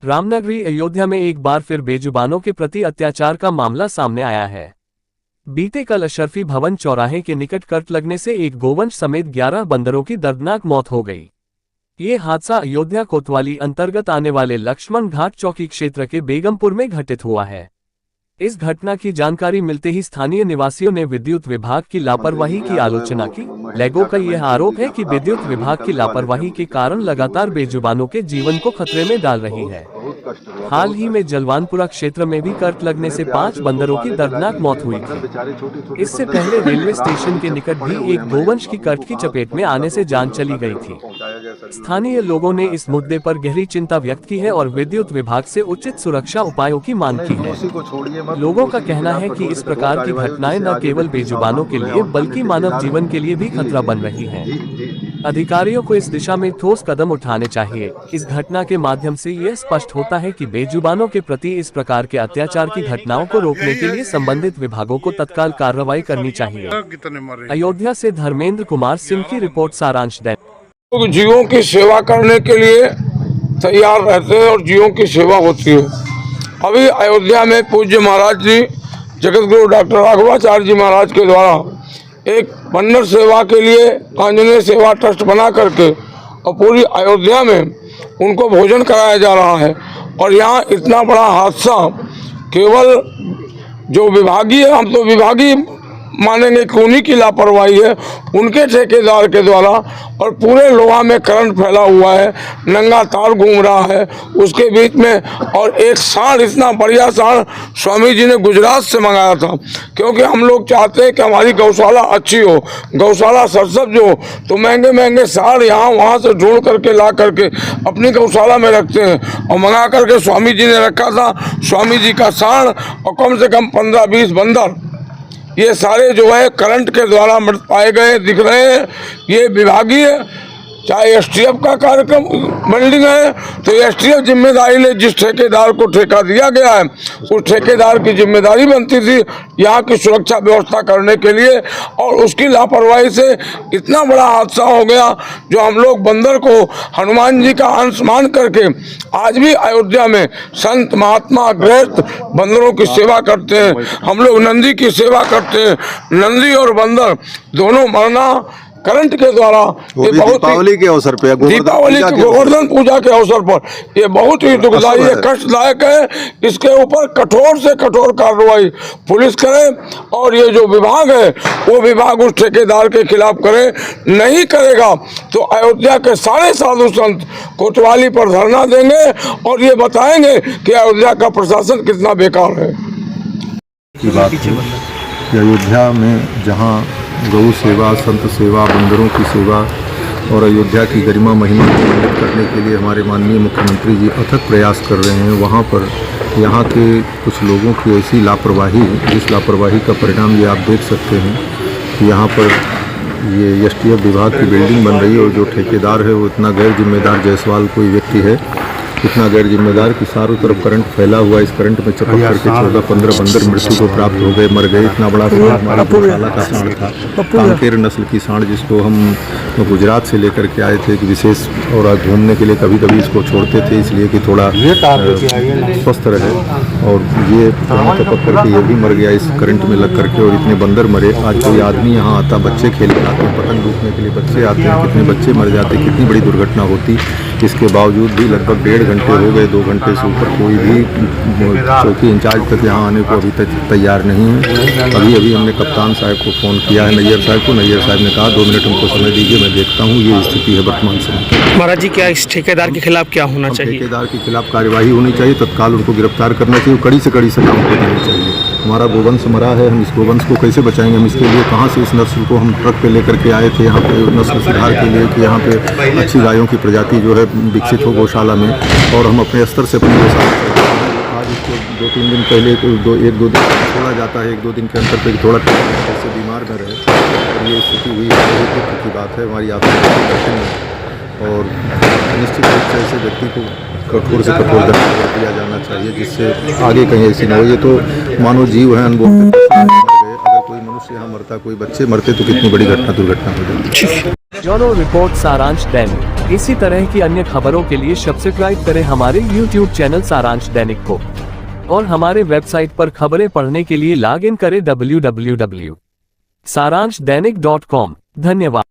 रामनगरी अयोध्या में एक बार फिर बेजुबानों के प्रति अत्याचार का मामला सामने आया है। बीते कल अशरफी भवन चौराहे के निकट कट लगने से एक गोवंश समेत 11 बंदरों की दर्दनाक मौत हो गई। ये हादसा अयोध्या कोतवाली अंतर्गत आने वाले लक्ष्मण घाट चौकी क्षेत्र के बेगमपुर में घटित हुआ है। इस घटना की जानकारी मिलते ही स्थानीय निवासियों ने विद्युत विभाग की लापरवाही की आलोचना की। लोगों का यह आरोप है कि विद्युत विभाग की लापरवाही के कारण लगातार बेजुबानों के जीवन को खतरे में डाल रही है। हाल ही में जलवानपुरा क्षेत्र में भी कट लगने से 5 बंदरों की दर्दनाक मौत हुई थी। इससे पहले रेलवे स्टेशन के निकट भी एक गोवंश की कट की चपेट में आने से जान चली गई थी। स्थानीय लोगों ने इस मुद्दे पर गहरी चिंता व्यक्त की है और विद्युत विभाग से उचित सुरक्षा उपायों की मांग की है। लोगों का कहना है कि इस प्रकार की घटनाएं न केवल बेजुबानों के लिए बल्कि मानव जीवन के लिए भी खतरा बन रही हैं। अधिकारियों को इस दिशा में ठोस कदम उठाने चाहिए। इस घटना के माध्यम से यह स्पष्ट होता है कि बेजुबानों के प्रति इस प्रकार के अत्याचार की घटनाओं को रोकने के लिए संबंधित विभागों को तत्काल कार्रवाई करनी चाहिए। अयोध्या से धर्मेंद्र कुमार सिंह की रिपोर्ट, सारांश दैनिक। जीवों की सेवा करने के लिए तैयार रहते हैं और जीवों की सेवा होती है। अभी अयोध्या में पूज्य महाराज जी जगत गुरु डॉक्टर राघवाचार्य जी महाराज के द्वारा एक बंदर सेवा के लिए आंजनेय सेवा ट्रस्ट बना करके और पूरी अयोध्या में उनको भोजन कराया जा रहा है। और यहाँ इतना बड़ा हादसा केवल जो विभागीय, हम तो विभागीय मानेंगे कि उन्हीं की लापरवाही है, उनके ठेकेदार के द्वारा। और पूरे लोहा में करंट फैला हुआ है, नंगा तार घूम रहा है उसके बीच में। और एक सांड, इतना बढ़िया सांड स्वामी जी ने गुजरात से मंगाया था, क्योंकि हम लोग चाहते हैं कि हमारी गौशाला अच्छी हो, गौशाला सरसब्ज हो, तो महंगे महंगे सांड यहाँ वहाँ से ढूंढ करके ला करके अपनी गौशाला में रखते हैं। और मंगा करके स्वामी जी ने रखा था, स्वामी जी का सांड और कम से कम 15-20 बंदर, ये सारे जो है करंट के द्वारा मृत पाए गए दिख रहे हैं। ये विभागीय, चाहे एसटीएफ का कार्यक्रम बिल्डिंग है तो एसटीएफ जिम्मेदारी ले, जिस ठेकेदार को ठेका दिया गया है उस ठेकेदार की जिम्मेदारी बनती थी यहाँ की सुरक्षा व्यवस्था करने के लिए। और उसकी लापरवाही से इतना बड़ा हादसा हो गया, जो हम लोग बंदर को हनुमान जी का अंश मान करके आज भी अयोध्या में संत महात्मा गृहस्थ बंदरों की सेवा करते हैं। हम लोग नंदी की सेवा करते हैं। नंदी और बंदर दोनों मरना करंट के द्वारा, ये बहुत दीपावली के अवसर पे, दीपावली के गोवर्धन पूजा के अवसर पर ये बहुत ही दुखदायी है, कष्टदायक है। इसके ऊपर कठोर से कठोर कार्रवाई पुलिस करे और ये जो विभाग है वो विभाग उस ठेकेदार के खिलाफ करे। नहीं करेगा तो अयोध्या के सारे साधु संत कोतवाली पर धरना देंगे और ये बताएंगे कि अयोध्या का प्रशासन कितना बेकार है। अयोध्या में जहाँ गौ सेवा, संत सेवा, बंदरों की सेवा और अयोध्या की गरिमा महिमा को उन्नत करने के लिए हमारे माननीय मुख्यमंत्री जी अथक प्रयास कर रहे हैं, वहाँ पर यहाँ के कुछ लोगों की ऐसी लापरवाही, जिस लापरवाही का परिणाम ये आप देख सकते हैं कि यहाँ पर ये एसटीएफ विभाग की बिल्डिंग बन रही है और जो ठेकेदार है वो इतना गैर जिम्मेदार जायसवाल कोई व्यक्ति है, इतना गैर जिम्मेदार कि चारों तरफ करंट फैला हुआ है। इस करंट में चपक करके 14-15 बंदर मृत्यु को प्राप्त हो गए, मर गए। इतना बड़ा सांड हमारा गौशाला का सांड था, कांकेर नस्ल की सांड, जिसको हम गुजरात से लेकर के आए थे कि विशेष और घूमने के लिए कभी कभी इसको छोड़ते थे, इसलिए कि थोड़ा स्वस्थ रहे। और ये चपक करके ये भी मर गया इस करंट में लग करके, और इतने बंदर मरे। आज कोई आदमी यहाँ आता, बच्चे खेल के आते हैं, पतंग लूटने के लिए बच्चे आते हैं, कितने बच्चे मर जाते, कितनी बड़ी दुर्घटना होती। इसके बावजूद भी लगभग 1.5 घंटे हो गए, 2 घंटे से ऊपर कोई भी चौकी इंचार्ज तक यहाँ आने को अभी तक तैयार नहीं है। अभी हमने कप्तान साहब को फ़ोन किया है, नैयर साहब को। नैयर साहब ने कहा 2 मिनट हमको समय दीजिए, मैं देखता हूँ। ये स्थिति है वर्तमान समय। महाराज जी, क्या इस ठेकेदार के खिलाफ क्या होना चाहिए? ठेकेदार के खिलाफ कार्यवाही होनी चाहिए, तत्काल उनको गिरफ्तार करना चाहिए, कड़ी से कड़ी सजा उनको देनी चाहिए। हमारा गोवंश मरा है, हम इस गोवंश को कैसे बचाएंगे? हम इसके लिए कहाँ से इस नस्ल को हम ट्रक पे लेकर के आए थे यहाँ पे नस्ल सुधार के लिए, कि यहाँ पे अच्छी गायों की प्रजाति जो है विकसित हो गौशाला में, और हम अपने स्तर से अपनी गौशाला आज इसको 2-3 दिन पहले 1-2 दिन छोड़ा जाता है, 1-2 दिन के अंतर पे थोड़ा से बीमार न रहे, और ये स्थिति हुई है। बहुत दुख की बात है, हमारी आपसे करते हैं। और निश्चित रूप से ऐसे व्यक्ति को कठोर से कठोर दंड दिया जाना चाहिए, जिससे आगे कहीं ऐसी न हो। ये तो मानव जीव है, अनबोध मर गए। अगर कोई मनुष्य यहाँ मरता, कोई बच्चे मरते तो कितनी बड़ी घटना, दुर्घटना हो जाती। ब्यूरो रिपोर्ट, सारांश दैनिक। इसी तरह की अन्य खबरों के लिए सब्सक्राइब करें हमारे YouTube चैनल सारांश दैनिक को और हमारे वेबसाइट पर खबरें पढ़ने के लिए लॉग इन करें www.saranshdanik.com। धन्यवाद।